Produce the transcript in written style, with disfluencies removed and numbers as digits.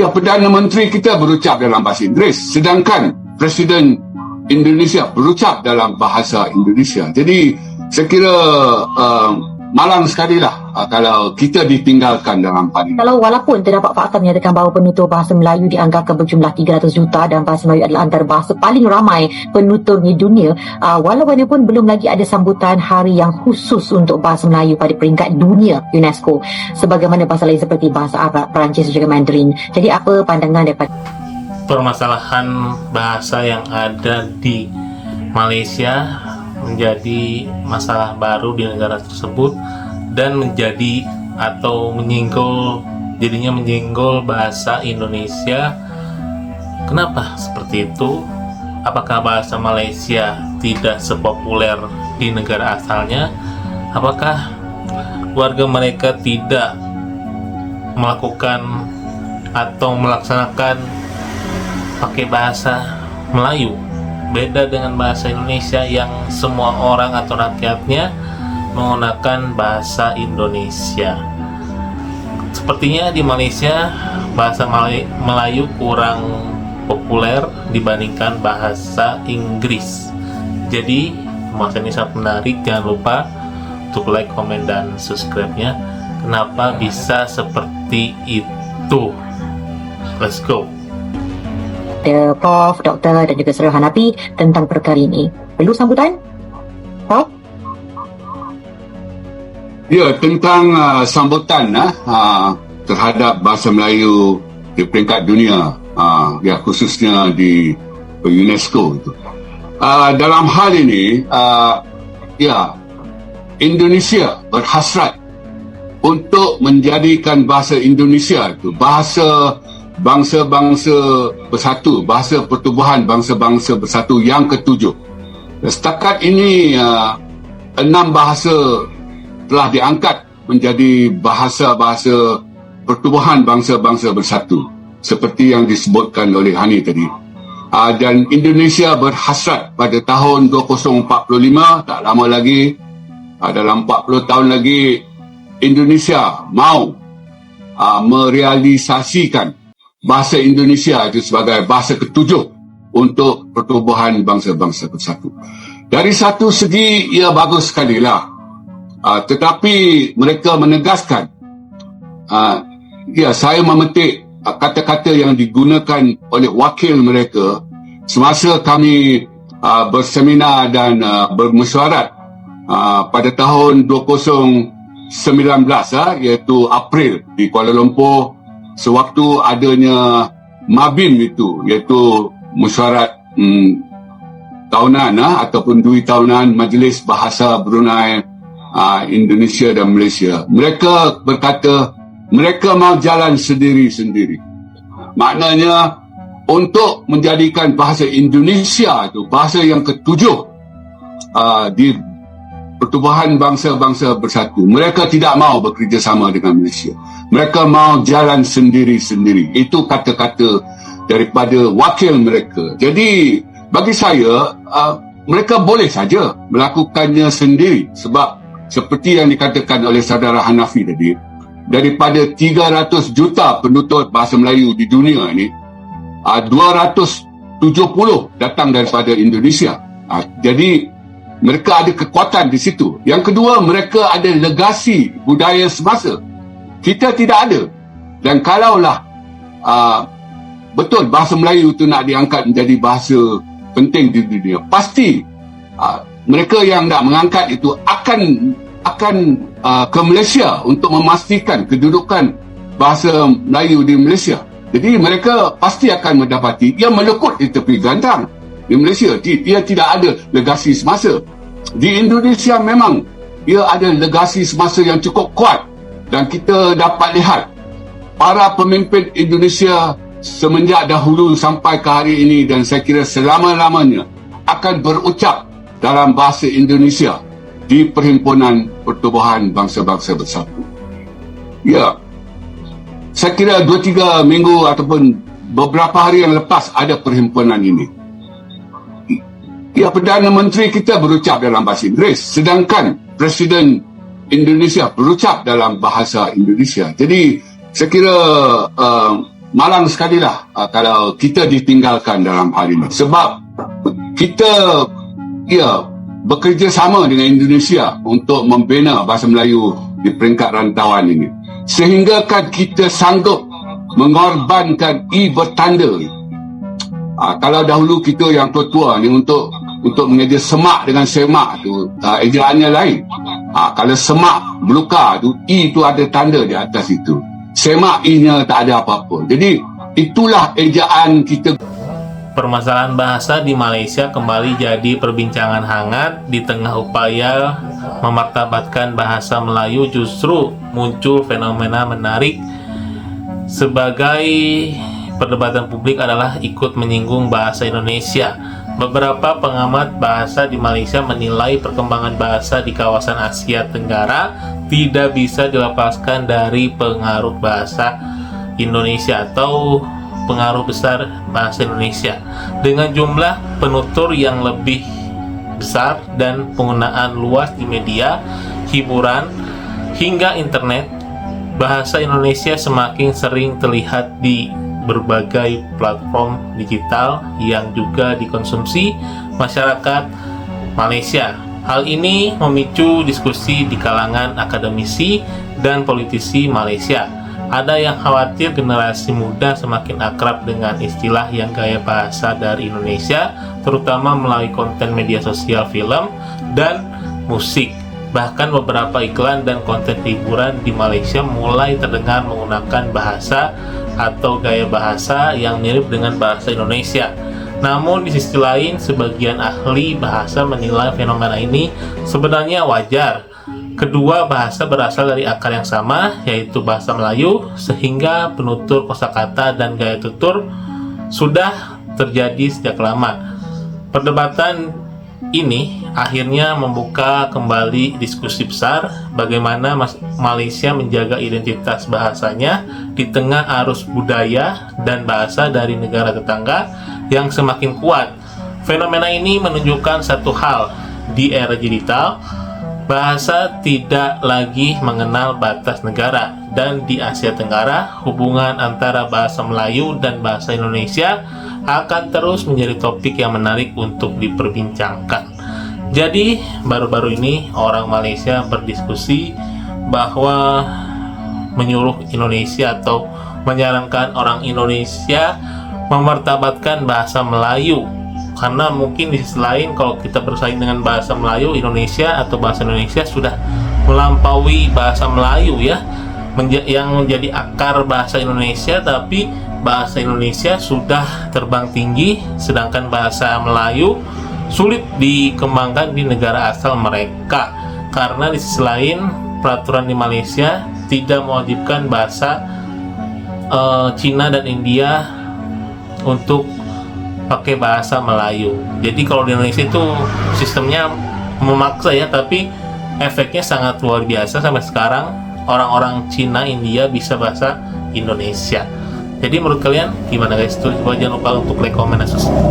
Ya, Perdana Menteri kita berucap dalam bahasa Inggeris, sedangkan Presiden Indonesia berucap dalam bahasa Indonesia. Jadi saya kira malang sekali lah kalau kita ditinggalkan dalam parlimen. Kalau walaupun terdapat fakta menyatakan bahawa penutur bahasa Melayu dianggarkan berjumlah 300 juta dan bahasa Melayu adalah antara bahasa paling ramai penutur di dunia, walaupun belum lagi ada sambutan hari yang khusus untuk bahasa Melayu pada peringkat dunia UNESCO sebagaimana bahasa lain seperti bahasa Arab, Perancis dan juga Mandarin. Jadi apa pandangan daripada permasalahan bahasa yang ada di Malaysia menjadi masalah baru di negara tersebut dan menjadi atau jadinya menyinggol bahasa Indonesia. Kenapa seperti itu? Apakah bahasa Malaysia tidak sepopuler di negara asalnya? Apakah warga mereka tidak melakukan atau melaksanakan pakai bahasa Melayu? Beda dengan bahasa Indonesia yang semua orang atau rakyatnya menggunakan bahasa Indonesia. Sepertinya di Malaysia bahasa Melayu kurang populer dibandingkan bahasa Inggris. Jadi pembahasan ini sangat menarik. Jangan lupa untuk like, komen, dan subscribe-nya. Kenapa bisa seperti itu? Let's go. Prof, Doktor dan juga Saudara Hanafi tentang perkara ini? Perlu sambutan? Prof? Ya, tentang sambutan terhadap bahasa Melayu di peringkat dunia, ya khususnya di UNESCO itu. Dalam hal ini, ya Indonesia berhasrat untuk menjadikan bahasa Indonesia itu bahasa bangsa-bangsa bersatu, bahasa pertubuhan bangsa-bangsa bersatu yang ketujuh. Setakat ini 6 bahasa telah diangkat menjadi bahasa-bahasa pertubuhan bangsa-bangsa bersatu seperti yang disebutkan oleh Hani tadi. Dan Indonesia berhasrat pada tahun 2045, tak lama lagi, dalam 40 tahun lagi, Indonesia mahu merealisasikan bahasa Indonesia itu sebagai bahasa ketujuh untuk pertubuhan bangsa-bangsa bersatu. Dari satu segi, ia bagus sekali lah. Tetapi mereka menegaskan, ya saya memetik kata-kata yang digunakan oleh wakil mereka semasa kami berseminar dan bermesyuarat pada tahun 2019, iaitu April di Kuala Lumpur, sewaktu adanya MABIM itu, iaitu mesyuarat tahunan ataupun dui tahunan Majlis Bahasa Brunei, Indonesia dan Malaysia. Mereka berkata mereka mahu jalan sendiri-sendiri. Maknanya untuk menjadikan bahasa Indonesia itu bahasa yang ketujuh di pertubuhan bangsa-bangsa bersatu. Mereka tidak mahu bekerjasama dengan Malaysia. Mereka mahu jalan sendiri-sendiri. Itu kata-kata daripada wakil mereka. Jadi bagi saya, mereka boleh saja melakukannya sendiri. Sebab seperti yang dikatakan oleh saudara Hanafi tadi, daripada 300 juta penutur bahasa Melayu di dunia ini, 270 datang daripada Indonesia. Jadi mereka ada kekuatan di situ. Yang kedua, mereka ada legasi budaya semasa. Kita tidak ada. Dan kalaulah betul bahasa Melayu itu nak diangkat menjadi bahasa penting di dunia, pasti mereka yang nak mengangkat itu akan ke Malaysia untuk memastikan kedudukan bahasa Melayu di Malaysia. Jadi mereka pasti akan mendapati ia melekut di tepi gantang. Di Malaysia, ia tidak ada legasi semasa. Di Indonesia memang ia ada legasi semasa yang cukup kuat. Dan kita dapat lihat para pemimpin Indonesia semenjak dahulu sampai ke hari ini, dan saya kira selama-lamanya akan berucap dalam bahasa Indonesia di Perhimpunan Pertubuhan Bangsa-Bangsa Bersatu. Ya, saya kira 2-3 minggu ataupun beberapa hari yang lepas ada perhimpunan ini. Ya, Perdana Menteri kita berucap dalam bahasa Inggeris, sedangkan Presiden Indonesia berucap dalam bahasa Indonesia. Jadi saya kira malang sekali lah kalau kita ditinggalkan dalam hal ini. Sebab kita bekerja sama dengan Indonesia untuk membina bahasa Melayu di peringkat rantauan ini. Sehingga kan kita sanggup mengorbankan bertanda. Kalau dahulu kita yang tua-tua ni untuk mengeja semak dengan semak tu, ejaannya lain. Kalau semak melukar tu, I tu ada tanda di atas itu. Semak I-nya tak ada apa-apa. Jadi itulah ejaan kita. Permasalahan bahasa di Malaysia kembali jadi perbincangan hangat. Di tengah upaya memartabatkan bahasa Melayu, justru muncul fenomena menarik. Sebagai perdebatan publik adalah ikut menyinggung bahasa Indonesia. Beberapa pengamat bahasa di Malaysia menilai perkembangan bahasa di kawasan Asia Tenggara tidak bisa dilepaskan dari pengaruh bahasa Indonesia atau pengaruh besar bahasa Indonesia. Dengan jumlah penutur yang lebih besar dan penggunaan luas di media, hiburan, hingga internet, bahasa Indonesia semakin sering terlihat di berbagai platform digital yang juga dikonsumsi masyarakat Malaysia. Hal ini memicu diskusi di kalangan akademisi dan politisi Malaysia. Ada yang khawatir generasi muda semakin akrab dengan istilah yang gaya bahasa dari Indonesia, terutama melalui konten media sosial, film, dan musik. Bahkan beberapa iklan dan konten hiburan di Malaysia mulai terdengar menggunakan bahasa atau gaya bahasa yang mirip dengan bahasa Indonesia. Namun di sisi lain, sebagian ahli bahasa menilai fenomena ini sebenarnya wajar. Kedua bahasa berasal dari akar yang sama, yaitu bahasa Melayu, sehingga penutur kosakata dan gaya tutur sudah terjadi sejak lama. Perdebatan ini akhirnya membuka kembali diskusi besar bagaimana Malaysia menjaga identitas bahasanya di tengah arus budaya dan bahasa dari negara tetangga yang semakin kuat. Fenomena ini menunjukkan satu hal: di era digital, bahasa tidak lagi mengenal batas negara, dan di Asia Tenggara, hubungan antara bahasa Melayu dan bahasa Indonesia akan terus menjadi topik yang menarik untuk diperbincangkan. Jadi, baru-baru ini orang Malaysia berdiskusi bahwa menyuruh Indonesia atau menyarankan orang Indonesia memartabatkan bahasa Melayu. Karena mungkin di sisi lain, kalau kita bersaing dengan bahasa Melayu, Indonesia atau bahasa Indonesia sudah melampaui bahasa Melayu ya, yang menjadi akar bahasa Indonesia, tapi bahasa Indonesia sudah terbang tinggi, sedangkan bahasa Melayu sulit dikembangkan di negara asal mereka. Karena di sisi lain, peraturan di Malaysia tidak mewajibkan bahasa Cina dan India untuk pakai bahasa Melayu. Jadi kalau di Indonesia itu sistemnya memaksa ya, tapi efeknya sangat luar biasa. Sampai sekarang orang-orang Cina, India bisa bahasa Indonesia. Jadi menurut kalian gimana guys? Coba jangan lupa untuk like, comment, dan subscribe.